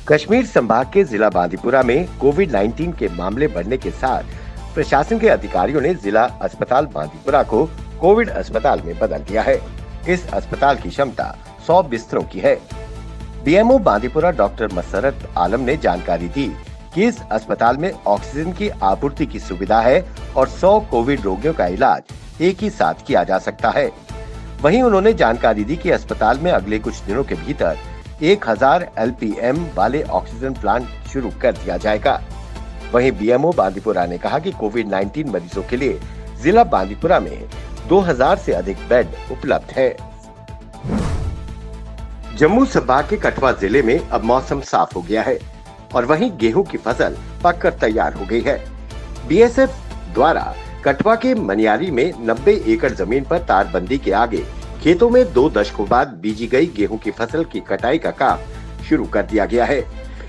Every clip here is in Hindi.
कश्मीर संभाग के जिला बांदीपुरा में कोविड-19 के मामले बढ़ने के साथ प्रशासन के अधिकारियों ने जिला अस्पताल बांदीपुरा को कोविड अस्पताल में बदल दिया है। इस अस्पताल की क्षमता 100 बिस्तरों की है। बीएमओ बांदीपुरा डॉक्टर मसरत आलम ने जानकारी दी कि इस अस्पताल में ऑक्सीजन की आपूर्ति की सुविधा है और 100 कोविड रोगियों का इलाज एक ही साथ किया जा सकता है। वहीं उन्होंने जानकारी दी कि अस्पताल में अगले कुछ दिनों के भीतर 1000 LPM वाले ऑक्सीजन प्लांट शुरू कर दिया जाएगा। वहीं बीएमओ बांदीपुरा ने कहा कि कोविड-19 मरीजों के लिए जिला बांदीपुरा में 2000 से अधिक बेड उपलब्ध है। जम्मू संभाग के कठुआ जिले में अब मौसम साफ हो गया है और वहीं गेहूं की फसल पककर तैयार हो गई है। बीएसएफ द्वारा कठुआ के मनियारी में 90 एकड़ जमीन पर तारबंदी के आगे खेतों में 2 दशकों बाद बीजी गई गेहूं की फसल की कटाई का काम शुरू कर दिया गया है।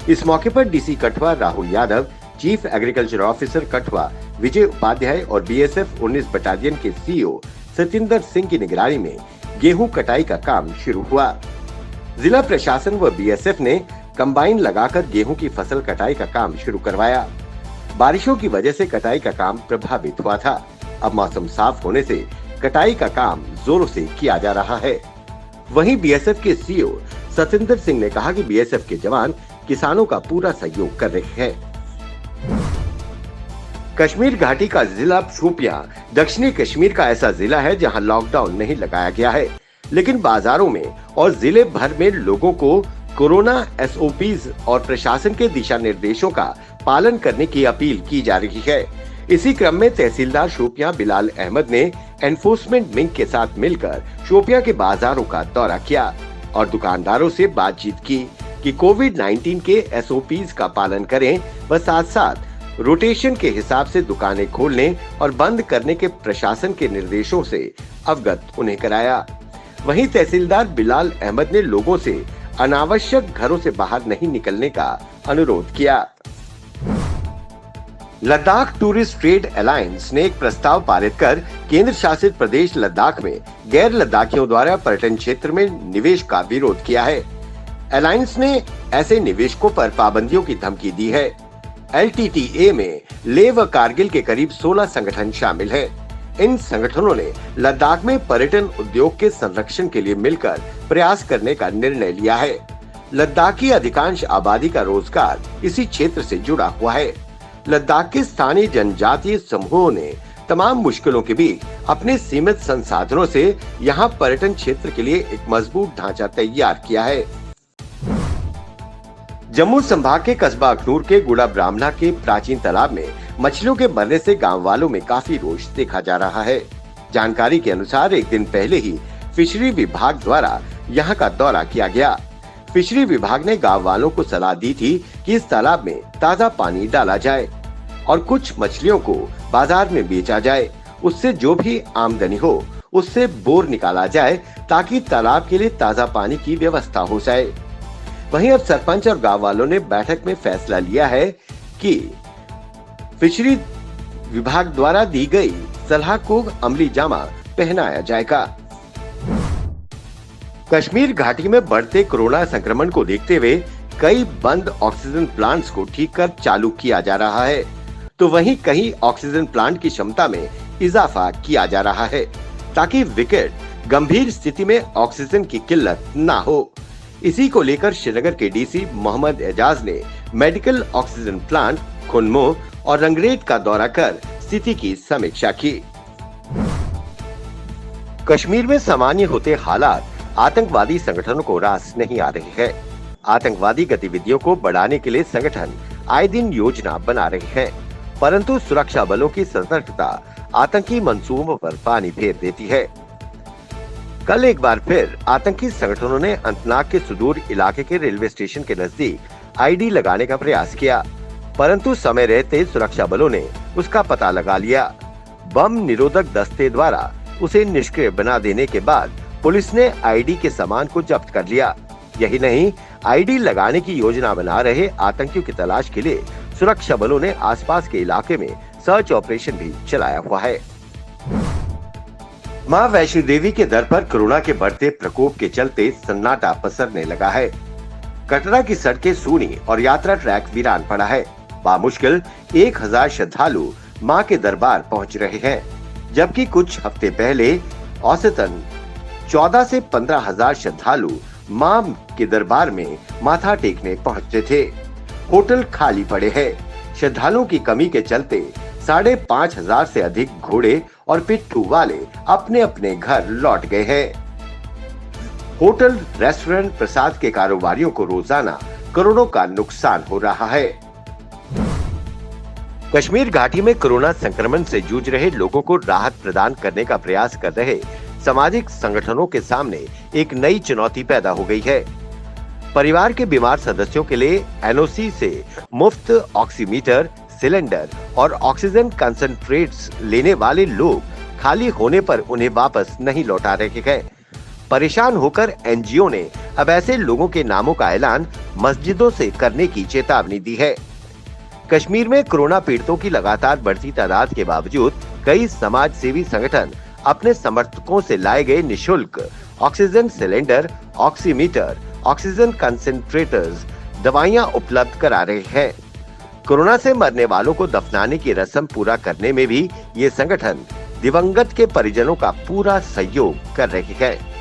इस मौके पर DC Kathua Rahul Yadav, chief agriculture officer Kathua Vijay Upadhyay और बीएसएफ 19 बटालियन के सीईओ सतिंदर सिंह की निगरानी में गेहूं कटाई का काम शुरू हुआ। जिला प्रशासन व बीएसएफ ने कंबाइन लगाकर गेहूं की फसल कटाई का काम शुरू करवाया। बारिशों की वजह से कटाई का काम प्रभावित हुआ था। अब मौसम साफ होने से कटाई का काम जोरों से किया जा रहा है। वहीं बीएसएफ के सीईओ सतिंदर सिंह ने कहा कि बीएसएफ के जवान किसानों का पूरा सहयोग कर रहे हैं। कश्मीर घाटी का जिला शोपियां दक्षिणी कश्मीर का ऐसा जिला है जहां लॉकडाउन नहीं लगाया गया है, लेकिन बाजारों में और जिले भर में लोगों को कोरोना SOPs और प्रशासन के दिशा निर्देशों का पालन करने की अपील की जा रही है। इसी क्रम में तहसीलदार शोपियां बिलाल अहमद ने एनफोर्समेंट विंग के साथ मिलकर शोपियां के बाजारों का दौरा किया और दुकानदारों से बातचीत की कि कोविड-19 के SOPs का पालन करें व साथ साथ रोटेशन के हिसाब से दुकानें खोलने और बंद करने के प्रशासन के निर्देशों से अवगत उन्हें कराया। वहीं तहसीलदार बिलाल अहमद ने लोगों से अनावश्यक घरों से बाहर नहीं निकलने का अनुरोध किया। लद्दाख टूरिस्ट ट्रेड अलायंस ने एक प्रस्ताव पारित कर केंद्र शासित प्रदेश लद्दाख में गैर लद्दाखियों द्वारा पर्यटन क्षेत्र में निवेश का विरोध किया है। अलायंस ने ऐसे निवेशकों पर पाबंदियों की धमकी दी है। LTTA में लेह व कारगिल के करीब 16 संगठन शामिल हैं। इन संगठनों ने लद्दाख में पर्यटन उद्योग के संरक्षण के लिए मिलकर प्रयास करने का निर्णय लिया है। लद्दाख की अधिकांश आबादी का रोजगार इसी क्षेत्र से जुड़ा हुआ है। लद्दाख के स्थानीय जनजातीय समूहों ने तमाम मुश्किलों के बीच अपने सीमित संसाधनों से यहां पर्यटन क्षेत्र के लिए एक मजबूत ढांचा तैयार किया है। जम्मू संभाग के कस्बा अखनूर के गुड़ा ब्राह्मणा के प्राचीन तालाब में मछलियों के मरने से गांव वालों में काफी रोष देखा जा रहा है। जानकारी के अनुसार एक दिन पहले ही फिशरी विभाग द्वारा यहां का दौरा किया गया। फिशरी विभाग ने गांव वालों को सलाह दी थी कि इस तालाब में ताज़ा पानी डाला जाए और कुछ मछलियों को बाजार में बेचा जाए। उससे जो भी आमदनी हो उससे बोर निकाला जाए ताकि तालाब के लिए ताज़ा पानी की व्यवस्था हो जाए। वहीं अब सरपंच और गांव वालों ने बैठक में फैसला लिया है कि फिशरी विभाग द्वारा दी गई सलाह को अमली जामा पहनाया जाएगा। कश्मीर घाटी में बढ़ते कोरोना संक्रमण को देखते हुए कई बंद ऑक्सीजन प्लांट्स को ठीक कर चालू किया जा रहा है, तो वहीं कहीं ऑक्सीजन प्लांट की क्षमता में इजाफा किया जा रहा है ताकि विकट गंभीर स्थिति में ऑक्सीजन की किल्लत न हो। इसी को लेकर श्रीनगर के डीसी मोहम्मद एजाज ने मेडिकल ऑक्सीजन प्लांट खुनमो और रंगरेट का दौरा कर स्थिति की समीक्षा की। कश्मीर में सामान्य होते हालात आतंकवादी संगठनों को रास नहीं आ रही है। आतंकवादी गतिविधियों को बढ़ाने के लिए संगठन आए दिन योजना बना रहे हैं, परंतु सुरक्षा बलों की सतर्कता आतंकी मंसूबों पर पानी फेर देती है। कल एक बार फिर आतंकी संगठनों ने अनंतनाग के सुदूर इलाके के रेलवे स्टेशन के नजदीक आईडी लगाने का प्रयास किया, परंतु समय रहते सुरक्षा बलों ने उसका पता लगा लिया। बम निरोधक दस्ते द्वारा उसे निष्क्रिय बना देने के बाद पुलिस ने आईडी के सामान को जब्त कर लिया। यही नहीं, आईडी लगाने की योजना बना रहे आतंकियों की तलाश के लिए सुरक्षा बलों ने आसपास के इलाके में सर्च ऑपरेशन भी चलाया हुआ है। मां वैष्णो देवी के दर पर कोरोना के बढ़ते प्रकोप के चलते सन्नाटा पसरने लगा है। कटरा की सड़कें सूनी और यात्रा ट्रैक वीरान पड़ा है। बामुश्किल 1000 श्रद्धालु मां के दरबार पहुंच रहे हैं, जबकि कुछ हफ्ते पहले औसतन 14 से 15,000 श्रद्धालु मां के दरबार में माथा टेकने पहुंचते थे। होटल खाली पड़े हैं। श्रद्धालुओं की कमी के चलते 5,500 से अधिक घोड़े और पिट्ठू वाले अपने अपने घर लौट गए हैं। होटल, रेस्टोरेंट, प्रसाद के कारोबारियों को रोजाना करोड़ों का नुकसान हो रहा है। कश्मीर घाटी में कोरोना संक्रमण से जूझ रहे लोगों को राहत प्रदान करने का प्रयास कर रहे सामाजिक संगठनों के सामने एक नई चुनौती पैदा हो गई है। परिवार के बीमार सदस्यों के लिए एनओसी से मुफ्त ऑक्सीमीटर, सिलेंडर और ऑक्सीजन कंसंट्रेट्स लेने वाले लोग खाली होने पर उन्हें वापस नहीं लौटा रहे हैं। परेशान होकर एनजीओ ने अब ऐसे लोगों के नामों का ऐलान मस्जिदों से करने की चेतावनी दी है। कश्मीर में कोरोना पीड़ितों की लगातार बढ़ती तादाद के बावजूद कई समाज सेवी संगठन अपने समर्थकों से लाए गए निशुल्क oxygen cylinder, oximeter, oxygen concentrators, दवाइयां उपलब्ध करा रहे हैं। कोरोना से मरने वालों को दफनाने की रस्म पूरा करने में भी ये संगठन दिवंगत के परिजनों का पूरा सहयोग कर रहे हैं।